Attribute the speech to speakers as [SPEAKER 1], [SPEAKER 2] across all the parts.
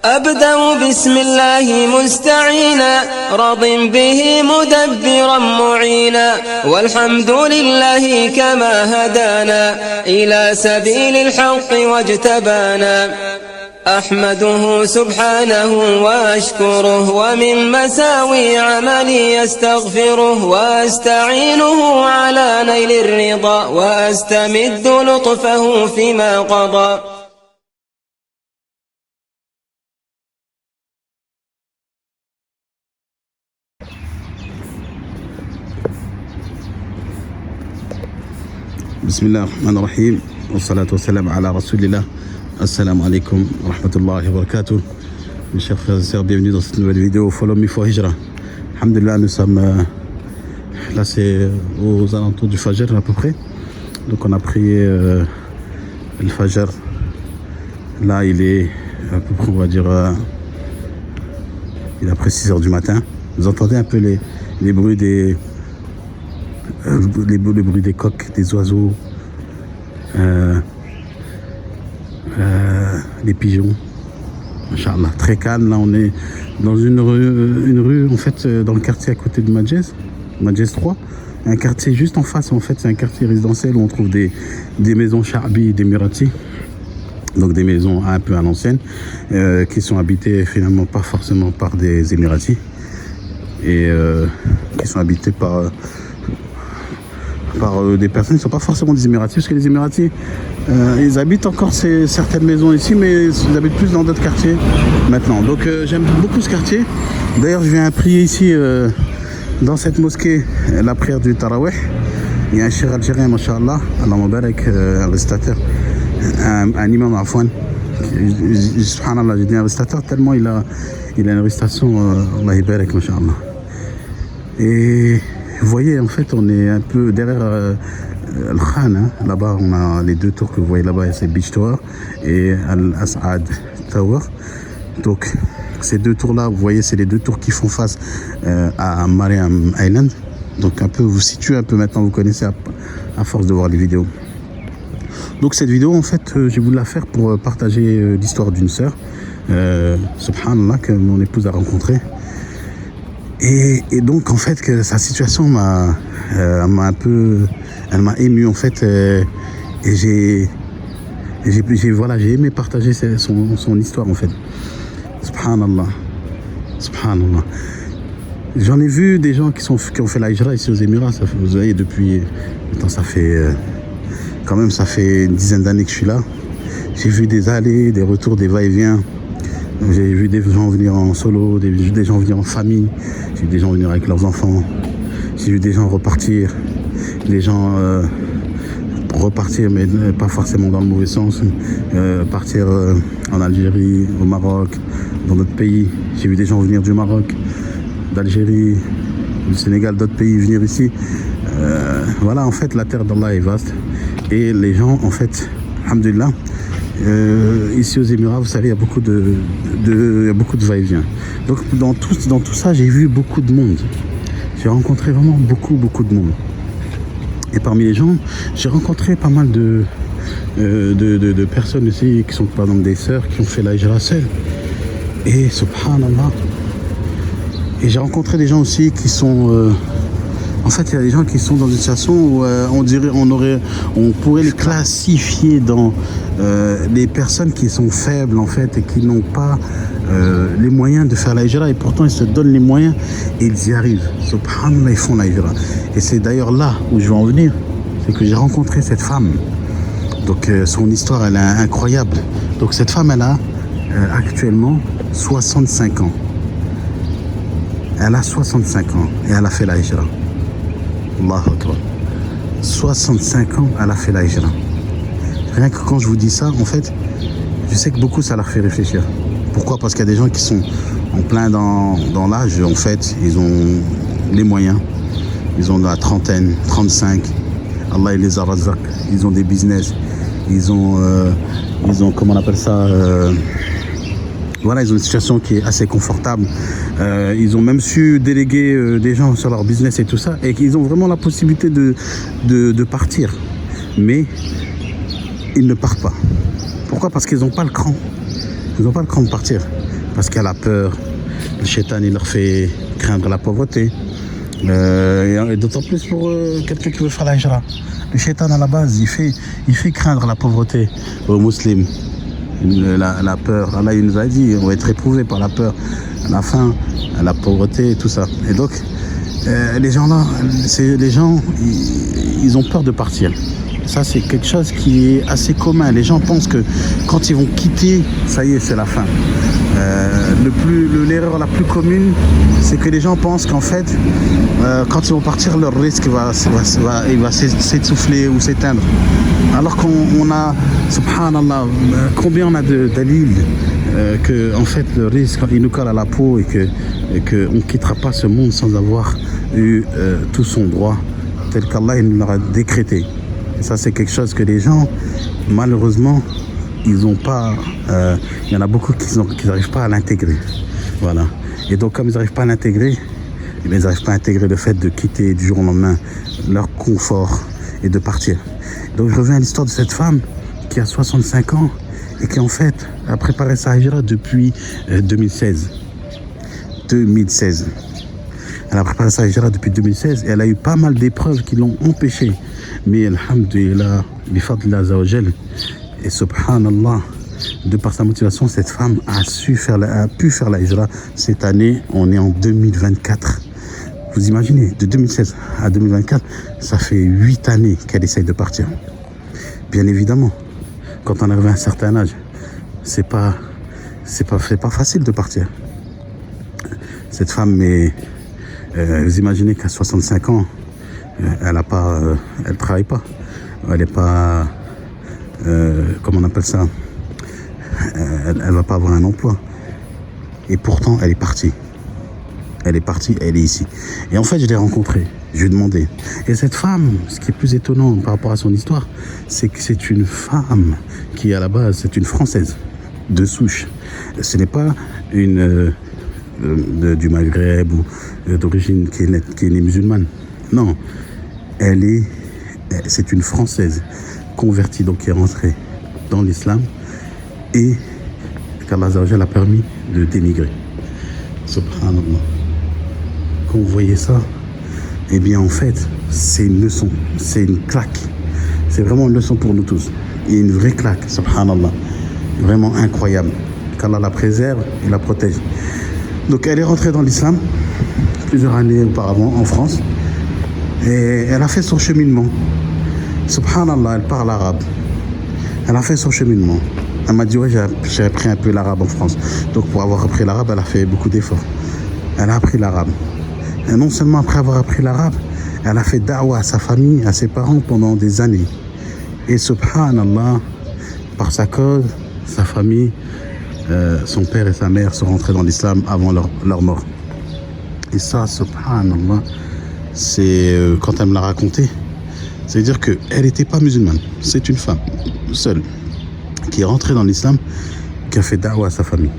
[SPEAKER 1] أبدأ بسم الله مستعينا راض به مدبرا معينا والحمد لله كما هدانا إلى سبيل الحق واجتبانا أحمده سبحانه وأشكره ومن مساوي عملي أستغفره وأستعينه على نيل الرضا وأستمد لطفه فيما قضى.
[SPEAKER 2] بسم الله الرحمن الرحيم والصلاة والسلام على رسول الله. Assalamu alaikum wa rahmatullahi wa barakatuh. Mes chers frères et sœurs, bienvenue dans cette nouvelle vidéo Follow Me for Hijra. Alhamdulillah, nous sommes là, c'est aux alentours du Fajr à peu près. Donc on a prié le Fajr. Là il est à peu près, on va dire, il est après 6h du matin. Vous entendez un peu les bruits des les bruits des coqs, des oiseaux, les pigeons. Inch'Allah, très calme. Là on est dans une rue en fait, dans le quartier à côté de Madjez 3, un quartier juste en face. En fait c'est un quartier résidentiel où on trouve des maisons Sha'bi, des Mirati, donc des maisons un peu à l'ancienne, qui sont habitées finalement pas forcément par des Émiratis, et qui sont habitées par des personnes qui ne sont pas forcément des Émiratis, parce que les Émiratis, ils habitent encore certaines maisons ici, mais ils habitent plus dans d'autres quartiers maintenant. Donc j'aime beaucoup ce quartier. D'ailleurs, je viens prier ici, dans cette mosquée, la prière du Tarawih. Il y a un cheikh algérien, Masha'Allah, Allah Mubarak, un récitateur, un imam Afouane. Subhanallah, j'ai dit un récitateur tellement il a une récitation, Allah Mubarak, Masha'Allah. Et vous voyez, en fait, on est un peu derrière le Khan. Hein. Là-bas, on a les deux tours que vous voyez là-bas, c'est Beach Tower et Al-As'ad Tower. Donc, ces deux tours-là, vous voyez, c'est les deux tours qui font face à Mariam Island. Donc, un peu, vous situez un peu maintenant, vous connaissez à force de voir les vidéos. Donc, cette vidéo, en fait, j'ai voulu la faire pour partager l'histoire d'une sœur, subhanallah, que mon épouse a rencontrée. Et donc en fait que sa situation m'a un peu, elle m'a ému en fait, et j'ai aimé partager son histoire en fait. Subhanallah, subhanallah. J'en ai vu des gens qui ont fait la hijra ici aux Émirats. Ça fait, vous voyez, depuis ça fait quand même, ça fait une dizaine d'années que je suis là. J'ai vu des allées, des retours, des va-et-vient. J'ai vu des gens venir en solo, des gens venir en famille, j'ai vu des gens venir avec leurs enfants, j'ai vu des gens repartir, des gens repartir mais pas forcément dans le mauvais sens, partir en Algérie, au Maroc, dans d'autres pays. J'ai vu des gens venir du Maroc, d'Algérie, du Sénégal, d'autres pays venir ici. Voilà, en fait la terre d'Allah est vaste et les gens en fait, alhamdulillah, ici aux Émirats, vous savez, il y a beaucoup de va-et-vient. Donc dans tout ça, j'ai vu beaucoup de monde. J'ai rencontré vraiment beaucoup de monde. Et parmi les gens, j'ai rencontré pas mal de personnes aussi qui sont par exemple des sœurs qui ont fait la hijra seules. Et subhanallah. Et j'ai rencontré des gens aussi qui sont en fait, il y a des gens qui sont dans une situation où on pourrait les classifier dans les personnes qui sont faibles en fait et qui n'ont pas les moyens de faire la hijra, et pourtant ils se donnent les moyens et ils y arrivent. Subhanallah, ils font la hijra. Et c'est d'ailleurs là où je veux en venir, c'est que j'ai rencontré cette femme. Donc son histoire, elle est incroyable. Donc cette femme, elle a actuellement 65 ans. Elle a 65 ans et elle a fait la hijra. Allahu Akbar. 65 ans, elle a fait la hijra. Rien que quand je vous dis ça, en fait, je sais que beaucoup ça leur fait réfléchir. Pourquoi? Parce qu'il y a des gens qui sont en plein dans l'âge, en fait, ils ont les moyens. Ils ont la trentaine, 35. Allah il les a razak. Ils ont des business. Ils ont comment on appelle ça, voilà, ils ont une situation qui est assez confortable. Ils ont même su déléguer des gens sur leur business et tout ça, et qu'ils ont vraiment la possibilité de partir. Mais ils ne partent pas. Pourquoi? Parce qu'ils n'ont pas le cran. Ils n'ont pas le cran de partir. parce qu'elle a peur. Le shaitan, il leur fait craindre la pauvreté. Et d'autant plus pour quelqu'un qui veut faire la hijra. Le shaitan, à la base, il fait craindre la pauvreté aux musulmans. La peur. Allah, il nous a dit, on va être éprouvé par la peur, la faim, la pauvreté et tout ça. Et donc, les gens là, ils ont peur de partir. Ça, c'est quelque chose qui est assez commun. Les gens pensent que quand ils vont quitter, ça y est, c'est la fin. L'erreur la plus commune, c'est que les gens pensent qu'en fait, quand ils vont partir, leur risque va s'essouffler ou s'éteindre. Alors qu'on a, subhanallah, combien on a de dalil que en fait le risque, il nous colle à la peau et qu'on ne quittera pas ce monde sans avoir eu tout son droit tel qu'Allah nous l'aura décrété. Et ça, c'est quelque chose que les gens, malheureusement, ils n'ont pas. Il y en a beaucoup qui n'arrivent pas à l'intégrer. Voilà. Et donc, comme ils n'arrivent pas à l'intégrer, ils n'arrivent pas à intégrer le fait de quitter du jour au lendemain leur confort et de partir. Donc, je reviens à l'histoire de cette femme qui a 65 ans et qui, en fait, a préparé sa hijra depuis 2016. 2016. Elle a préparé sa hijra depuis 2016 et elle a eu pas mal d'épreuves qui l'ont empêchée. Mais alhamdulillah, bifadlillah azza wa jal, et subhanallah, de par sa motivation, cette femme a pu faire la hijra. Cette année, on est en 2024. Vous imaginez, de 2016 à 2024, ça fait 8 années qu'elle essaye de partir. Bien évidemment, quand on arrive à un certain âge, c'est pas facile de partir. Cette femme, vous imaginez qu'à 65 ans, elle travaille pas. Elle n'est pas, comment on appelle ça, elle va pas avoir un emploi. Et pourtant, elle est partie. Elle est partie, elle est ici. Et en fait, je l'ai rencontrée. Je lui ai demandé. Et cette femme, ce qui est plus étonnant par rapport à son histoire, c'est que c'est une femme qui, à la base, c'est une Française de souche. Ce n'est pas une du Maghreb ou d'origine qui est née musulmane. Non. C'est une Française convertie, donc qui est rentrée dans l'islam et qu'Allah a permis de démigrer. Subhanallah. Quand vous voyez ça, eh bien en fait, c'est une leçon, c'est une claque. C'est vraiment une leçon pour nous tous. Et une vraie claque, subhanallah. Vraiment incroyable. Qu'Allah la préserve et la protège. Donc elle est rentrée dans l'islam plusieurs années auparavant en France. Et elle a fait son cheminement. Subhanallah, elle parle arabe. Elle a fait son cheminement. Elle m'a dit, ouais, j'ai appris un peu l'arabe en France. Donc pour avoir appris l'arabe, elle a fait beaucoup d'efforts. Elle a appris l'arabe. Et non seulement après avoir appris l'arabe, elle a fait da'wa à sa famille, à ses parents pendant des années. Et subhanallah, par sa cause, sa famille, son père et sa mère sont rentrés dans l'islam avant leur mort. Et ça, subhanallah, c'est quand elle me l'a raconté, c'est-à-dire qu'elle n'était pas musulmane. C'est une femme seule qui est rentrée dans l'islam, qui a fait da'wa à sa famille.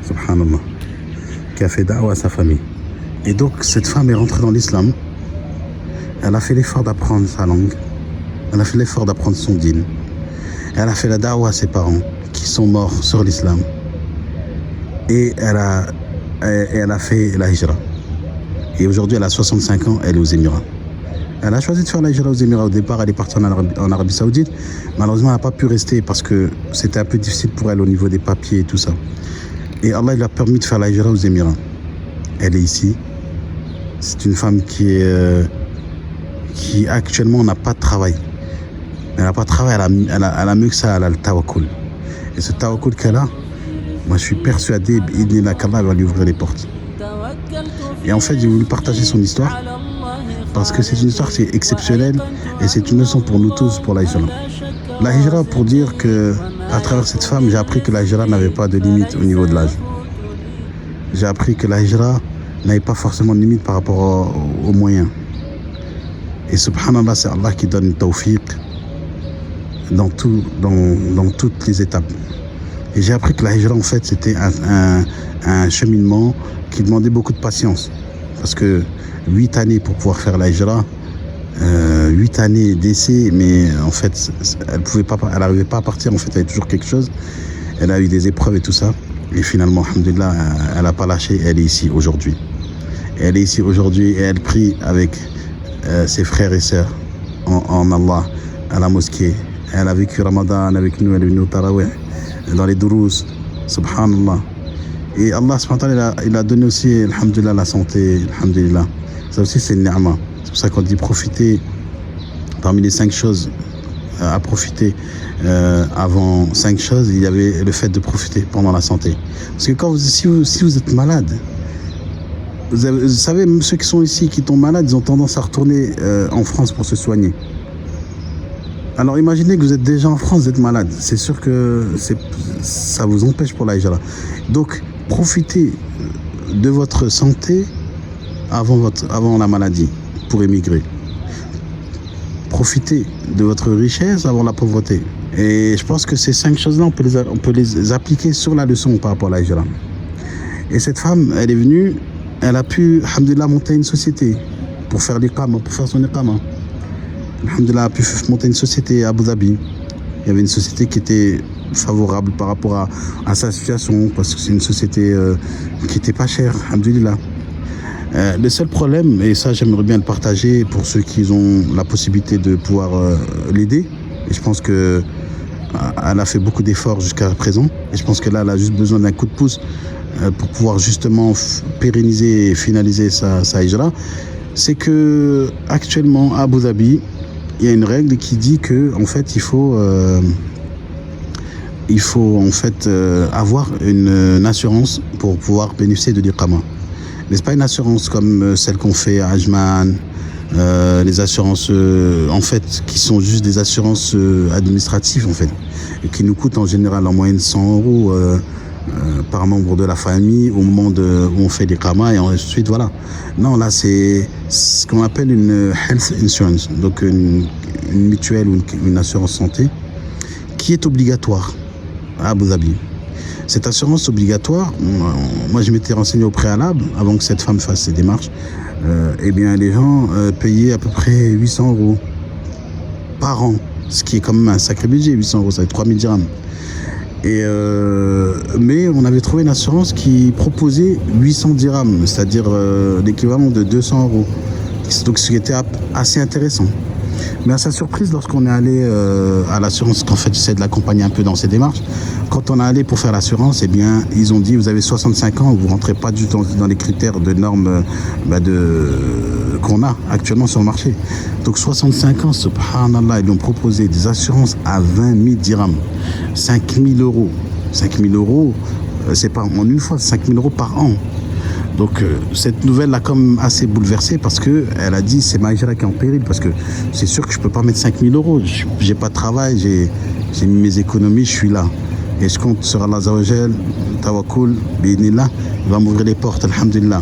[SPEAKER 2] Subhanallah. Qui a fait da'wa à sa famille. Et donc, cette femme est rentrée dans l'islam. Elle a fait l'effort d'apprendre sa langue. Elle a fait l'effort d'apprendre son dîn. Elle a fait la da'wa à ses parents qui sont morts sur l'islam. Et elle a fait la hijra. Et aujourd'hui, elle a 65 ans, elle est aux Émirats. Elle a choisi de faire la hijra aux Émirats. Au départ, elle est partie en Arabie Saoudite. Malheureusement, elle n'a pas pu rester parce que c'était un peu difficile pour elle au niveau des papiers et tout ça. Et Allah lui a permis de faire la hijra aux Émirats. Elle est ici. C'est une femme qui actuellement n'a pas de travail. Elle n'a pas de travail, elle a mieux que ça, elle a le tawakkul. Et ce tawakkul qu'elle a, moi je suis persuadé qu'Allah va lui ouvrir les portes. Et en fait, j'ai voulu partager son histoire parce que c'est une histoire qui est exceptionnelle et c'est une leçon pour nous tous pour la hijra. La hijra, pour dire que à travers cette femme, j'ai appris que la hijra n'avait pas de limite au niveau de l'âge. J'ai appris que la hijra n'avait pas forcément de limite par rapport aux moyens. Et subhanallah, c'est Allah qui donne le tawfiq dans toutes les étapes. Et j'ai appris que la hijra, en fait, c'était un cheminement qui demandait beaucoup de patience. Parce que 8 années pour pouvoir faire la hijra, 8 années d'essai, mais en fait, elle n'arrivait pas à partir, en fait, elle avait toujours quelque chose. Elle a eu des épreuves et tout ça. Et finalement, alhamdoulilah, elle n'a pas lâché, elle est ici aujourd'hui. Elle est ici aujourd'hui et elle prie avec ses frères et sœurs en Allah à la mosquée. Elle a vécu Ramadan avec nous, elle est venue au Tarawih, dans les Durous, subhanallah. Et Allah subhanahu wa ta'ala, il a donné aussi, alhamdoulilah, la santé, alhamdoulilah. Ça aussi, c'est une ni'ma. C'est pour ça qu'on dit profiter, parmi les 5 choses à profiter avant 5 choses, il y avait le fait de profiter pendant la santé. Parce que si vous êtes malade, vous savez, même ceux qui sont ici, qui tombent malades, ils ont tendance à retourner en France pour se soigner. Alors imaginez que vous êtes déjà en France, vous êtes malade. C'est sûr que ça vous empêche pour la hijra. Donc profitez de votre santé avant la maladie pour émigrer. Profitez de votre richesse avant la pauvreté. Et je pense que ces 5 choses-là, on peut les appliquer sur la leçon par rapport à la hijra. Et cette femme, elle est venue, elle a pu, alhamdoulilah, monter une société pour faire l'iqama, pour faire son iqama. Alhamdoulilah, a pu monter une société à Abu Dhabi. Il y avait une société qui était favorable par rapport à sa situation, parce que c'est une société qui n'était pas chère, alhamdoulilah. Le seul problème, et ça j'aimerais bien le partager pour ceux qui ont la possibilité de pouvoir l'aider, et je pense qu'elle a fait beaucoup d'efforts jusqu'à présent, et je pense que là elle a juste besoin d'un coup de pouce pour pouvoir justement pérenniser et finaliser sa hijra, c'est que actuellement à Abu Dhabi, il y a une règle qui dit que en fait il faut en fait avoir une assurance pour pouvoir bénéficier de l'iqama. Mais ce n'est pas une assurance comme celle qu'on fait à Ajman, les assurances en fait qui sont juste des assurances administratives en fait, et qui nous coûtent en général en moyenne 100 € par membre de la famille au moment où on fait l'iqama, et ensuite voilà. Non, là c'est ce qu'on appelle une health insurance, donc une mutuelle ou une assurance santé qui est obligatoire à Abu Dhabi. Cette assurance obligatoire, moi je m'étais renseigné au préalable avant que cette femme fasse ses démarches, eh bien les gens payaient à peu près 800 € par an, ce qui est quand même un sacré budget. 800 €, ça fait 3000 dirhams. Mais on avait trouvé une assurance qui proposait 800 dirhams, c'est-à-dire l'équivalent de 200 €. Donc ce qui était assez intéressant. Mais à sa surprise, lorsqu'on est allé à l'assurance, qu'en fait j'essaie de l'accompagner un peu dans ses démarches, quand on est allé pour faire l'assurance, eh bien ils ont dit vous avez 65 ans, vous ne rentrez pas du tout dans les critères de normes qu'on a actuellement sur le marché. Donc 65 ans, subhanallah, ils lui ont proposé des assurances à 20 000 dirhams, 5 000 €. 5 000 €, c'est pas en une fois, 5 000 € par an. Donc cette nouvelle l'a quand même assez bouleversée, parce qu'elle a dit c'est ma hijra qui est en péril, parce que c'est sûr que je ne peux pas mettre 5 000 €. J'ai pas de travail, j'ai mis mes économies, je suis là. Et je compte sur Allah Azza wa Jal, tawakkul, bi'idhnillah, il va m'ouvrir les portes, alhamdulillah.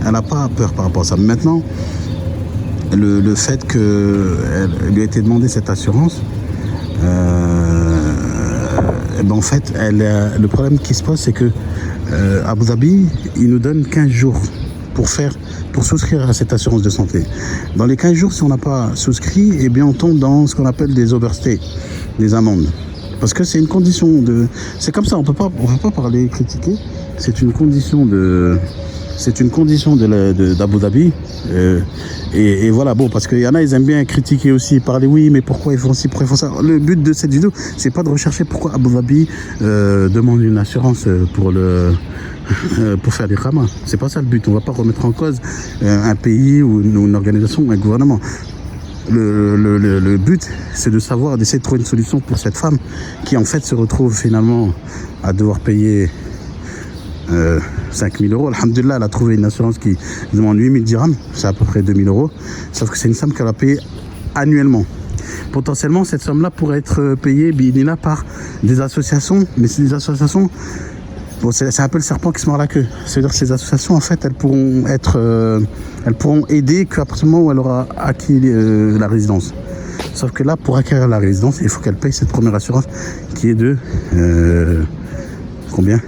[SPEAKER 2] Elle n'a pas peur par rapport à ça. Maintenant, le fait qu'elle lui a été demandé cette assurance, en fait, le problème qui se pose, c'est que Abu Dhabi, il nous donne 15 jours pour souscrire à cette assurance de santé. Dans les 15 jours, si on n'a pas souscrit, eh bien on tombe dans ce qu'on appelle des overstays, des amendes. Parce que c'est une condition de... C'est comme ça, on peut pas parler, critiquer. C'est une condition d'Abu Dhabi. Et voilà, bon, parce qu'il y en a, ils aiment bien critiquer aussi, parler, oui, mais pourquoi ils font ci, pourquoi ils font ça. Le but de cette vidéo, c'est pas de rechercher pourquoi Abu Dhabi demande une assurance pour faire des khamas. C'est pas ça le but. On va pas remettre en cause un pays ou une organisation ou un gouvernement. Le but, c'est de savoir, d'essayer de trouver une solution pour cette femme qui en fait se retrouve finalement à devoir payer 5 000 €. Alhamdulillah, elle a trouvé une assurance qui demande 8 000 dirhams, c'est à peu près 2 000 €. Sauf que c'est une somme qu'elle va payer annuellement. Potentiellement, cette somme-là pourrait être payée par des associations, mais c'est des associations. Bon, c'est un peu le serpent qui se mord la queue. C'est-à-dire que ces associations, en fait, elles pourront aider qu'à partir du moment où elle aura acquis la résidence. Sauf que là, pour acquérir la résidence, il faut qu'elle paye cette première assurance qui est de combien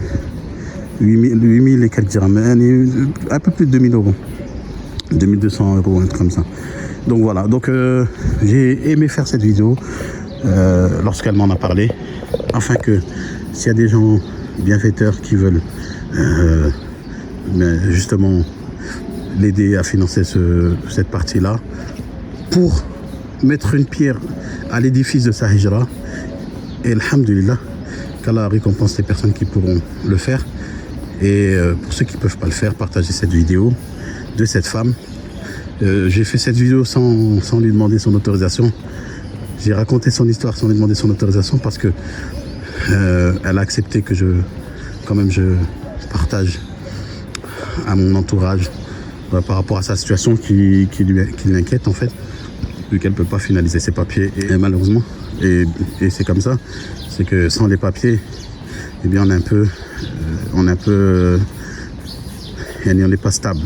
[SPEAKER 2] 8 000 et quelques dirhams, un peu plus de 2 000 €, 2 200 €, un truc comme ça. Donc voilà, donc j'ai aimé faire cette vidéo lorsqu'elle m'en a parlé, afin que s'il y a des gens bienfaiteurs qui veulent justement l'aider à financer cette partie-là pour mettre une pierre à l'édifice de sa hijra. Et alhamdulillah, qu'Allah récompense les personnes qui pourront le faire. Et pour ceux qui ne peuvent pas le faire, partagez cette vidéo de cette femme. J'ai fait cette vidéo sans lui demander son autorisation. J'ai raconté son histoire sans lui demander son autorisation parce que elle a accepté que je partage à mon entourage par rapport à sa situation qui l'inquiète en fait, vu qu'elle ne peut pas finaliser ses papiers. Et malheureusement, et c'est comme ça, c'est que sans les papiers, eh bien on n'est pas stable.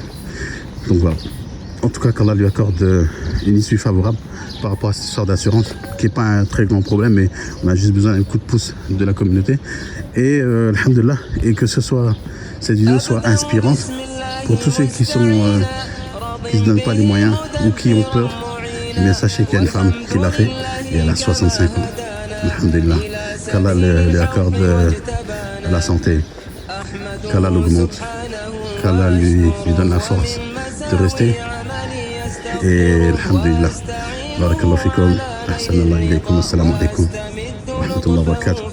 [SPEAKER 2] Donc voilà. En tout cas, qu'Allah lui accorde une issue favorable par rapport à cette histoire d'assurance, qui n'est pas un très grand problème, mais on a juste besoin d'un coup de pouce de la communauté. Et alhamdulillah, et que cette vidéo soit inspirante pour tous ceux qui ne se donnent pas les moyens ou qui ont peur. Mais sachez qu'il y a une femme qui l'a fait et elle a 65 ans. Alhamdulillah. Qu'Allah lui accorde la santé, qu'Allah l'augmente, qu'Allah lui donne la force de rester. Et alhamdulillah. Barakallahu fikum. Ahsanallahu ilaykum. Assalamu alaikum. Wa rahmatullahi wa barakatuh.